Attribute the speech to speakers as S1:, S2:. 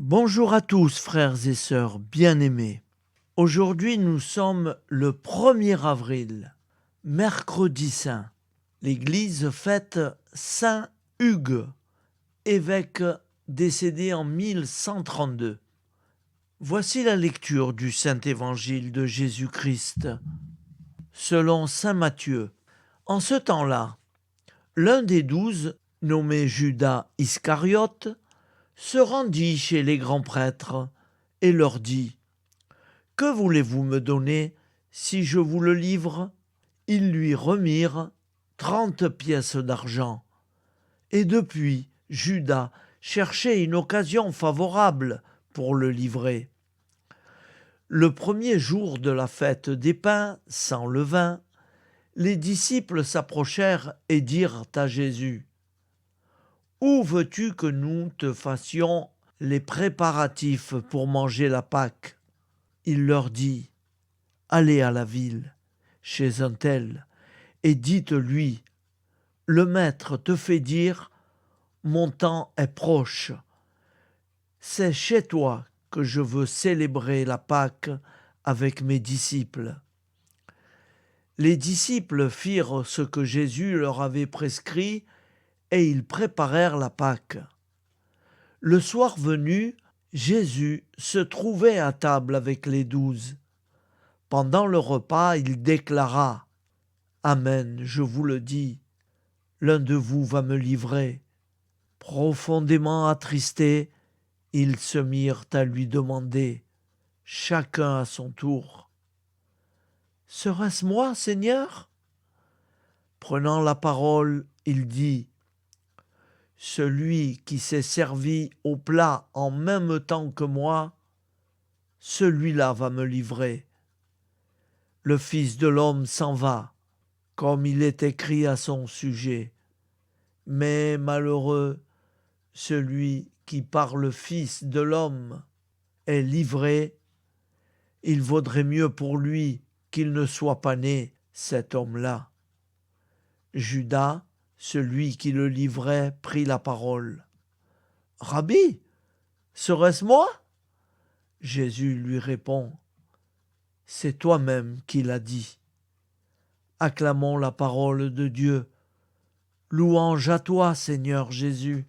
S1: Bonjour à tous, frères et sœurs bien-aimés. Aujourd'hui, nous sommes le 1er avril, mercredi saint. L'Église fête Saint Hugues, évêque décédé en 1132. Voici la lecture du Saint-Évangile de Jésus-Christ, selon Saint Matthieu. En ce temps-là, l'un des 12, nommé Judas Iscariote, se rendit chez les grands prêtres et leur dit : « Que voulez-vous me donner si je vous le livre ?» Ils lui remirent 30 pièces d'argent. Et depuis, Judas cherchait une occasion favorable pour le livrer. Le premier jour de la fête des pains sans levain, les disciples s'approchèrent et dirent à Jésus : « Où veux-tu que nous te fassions les préparatifs pour manger la Pâque ? » Il leur dit : « Allez à la ville, chez un tel, et dites-lui : le maître te fait dire : mon temps est proche. C'est chez toi que je veux célébrer la Pâque avec mes disciples. » Les disciples firent ce que Jésus leur avait prescrit et ils préparèrent la Pâque. Le soir venu, Jésus se trouvait à table avec les 12. Pendant le repas, il déclara : « Amen, je vous le dis, l'un de vous va me livrer. » Profondément attristés, ils se mirent à lui demander, chacun à son tour : « Serait-ce moi, Seigneur ? » Prenant la parole, il dit : « Celui qui s'est servi au plat en même temps que moi, celui-là va me livrer. Le Fils de l'homme s'en va, comme il est écrit à son sujet. Mais malheureux celui qui par le Fils de l'homme est livré. Il vaudrait mieux pour lui qu'il ne soit pas né, cet homme-là. » Judas, celui qui le livrait, prit la parole. « Rabbi, serait-ce moi ? » Jésus lui répond : « C'est toi-même qui l'as dit. » Acclamons la parole de Dieu. Louange à toi, Seigneur Jésus.